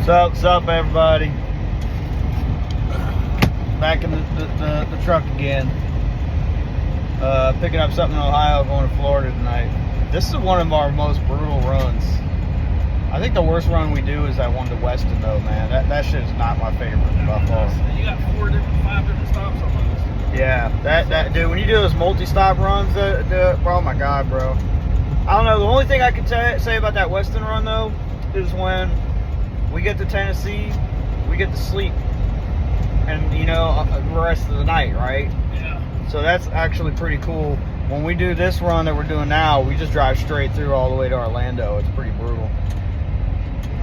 What's up, everybody? Back in the truck again. Picking up something in Ohio, going to Florida tonight. This is one of our most brutal runs. I think the worst run we do is that one to Weston, though, man. That shit is not my favorite by far. You got 5 different stops on this. Yeah, that dude. When you do those multi-stop runs, oh my god, bro. I don't know. The only thing I can say about that Weston run, though, is when we get to Tennessee, we get to sleep, and the rest of the night, right? Yeah. So that's actually pretty cool. When we do this run that we're doing now, we just drive straight through all the way to Orlando. It's pretty brutal.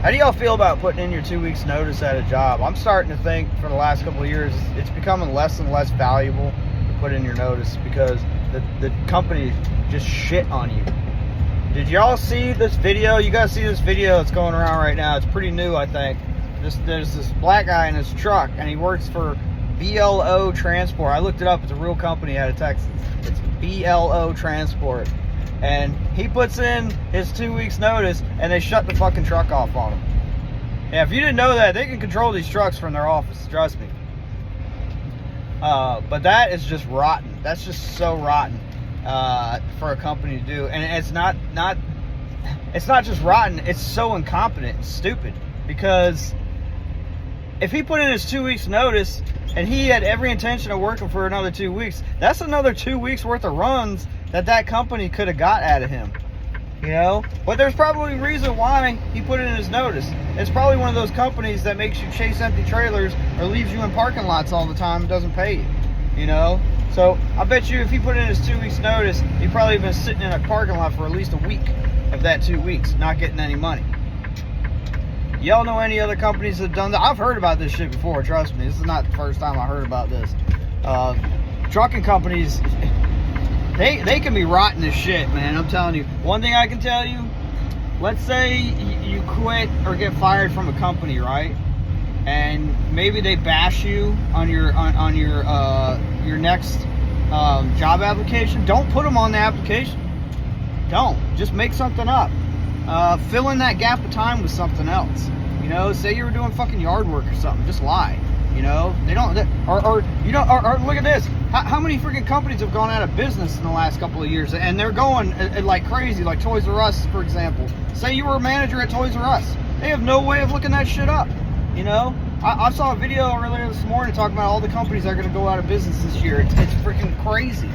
How do y'all feel about putting in your 2 weeks notice at a job? I'm starting to think for the last couple of years, it's becoming less and less valuable to put in your notice because the company just shit on you. Did y'all see this video? You guys see this video that's going around right now? It's pretty new, I think. There's this black guy in his truck, and he works for BLO Transport. I looked it up. It's a real company out of Texas. It's BLO Transport. And he puts in his 2 weeks notice, and they shut the fucking truck off on him. Yeah, if you didn't know that, they can control these trucks from their office. Trust me. But that is just rotten. That's just so rotten for a company to do. And it's not just rotten. It's so incompetent and stupid. Because if he put in his 2 weeks notice and he had every intention of working for another 2 weeks, that's another 2 weeks worth of runs that company could have got out of him. But there's probably a reason why he put it in his notice. It's probably one of those companies that makes you chase empty trailers or leaves you in parking lots all the time and doesn't pay you. So I bet you if he put in his 2 weeks notice, he'd probably been sitting in a parking lot for at least a week of that 2 weeks, not getting any money. Y'all know any other companies that have done that? I've heard about this shit before, trust me. This is not the first time I heard about this. Trucking companies, they can be rotten as shit, man. I'm telling you. One thing I can tell you, let's say you quit or get fired from a company, right? And maybe they bash you on your next job application. Don't put them on the application. Don't. Just make something up. Fill in that gap of time with something else. Say you were doing fucking yard work or something. Just lie. They don't. Or look at this. How many freaking companies have gone out of business in the last couple of years, and they're going like crazy, like Toys R Us, for example. Say you were a manager at Toys R Us. They have no way of looking that shit up. I saw a video earlier this morning talking about all the companies that are going to go out of business this year. It's freaking crazy.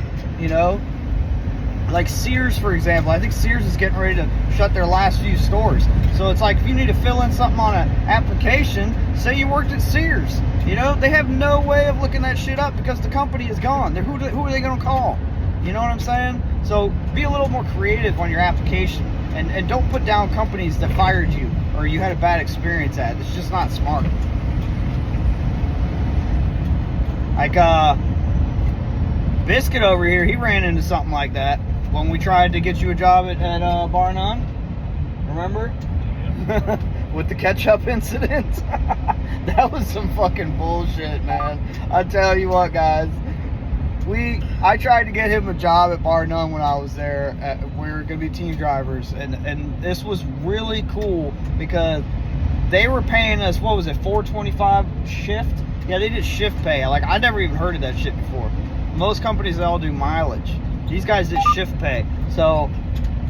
Like Sears, for example. I think Sears is getting ready to shut their last few stores. So it's like if you need to fill in something on an application, say you worked at Sears. They have no way of looking that shit up because the company is gone. Who are they going to call? You know what I'm saying? So be a little more creative on your application. And don't put down companies that fired you or you had a bad experience at. It's just not smart. Like, Biscuit over here, he ran into something like that when we tried to get you a job at Bar None. Remember? Yeah. With the ketchup incident. That was some fucking bullshit, man. I tell you what, guys. I tried to get him a job at Bar None when I was there. We were going to be team drivers. And this was really cool because they were paying us, what was it, $4.25 shift? Yeah, they did shift pay. Like, I never even heard of that shit before. Most companies, they all do mileage. These guys did shift pay. So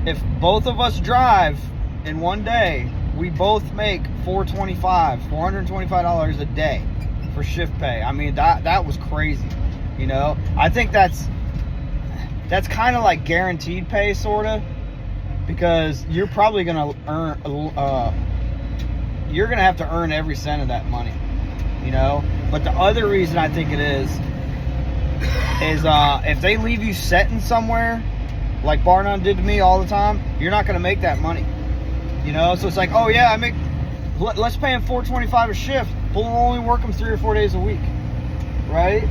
if both of us drive in one day, we both make $425 a day for shift pay. I mean, that was crazy. I think that's kind of like guaranteed pay, sort of, because you're probably going to earn, you're going to have to earn every cent of that money, But the other reason I think it is if they leave you setting somewhere, like Bar None did to me all the time, you're not going to make that money. So it's like, oh yeah, let's pay him $4.25 a shift, but we'll only work him 3 or 4 days a week, right?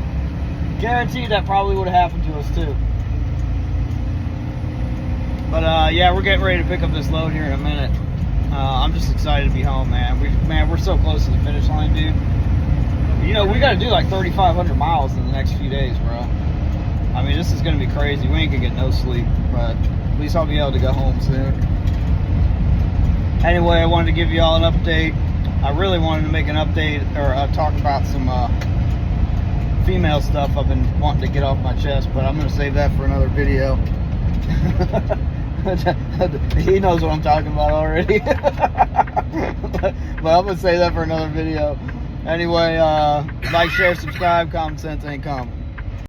Guaranteed that probably would have happened to us too. But yeah, we're getting ready to pick up this load here in a minute. I'm just excited to be home, man. We're so close to the finish line, dude. We got to do like 3,500 miles in the next few days, bro. I mean, this is going to be crazy. We ain't going to get no sleep, but at least I'll be able to go home soon. Anyway, I wanted to give you all an update. I really wanted to make an update or talk about some female stuff I've been wanting to get off my chest, but I'm going to save that for another video. He knows what I'm talking about already. But I'm going to save that for another video. Anyway, like, share, subscribe, common sense ain't common.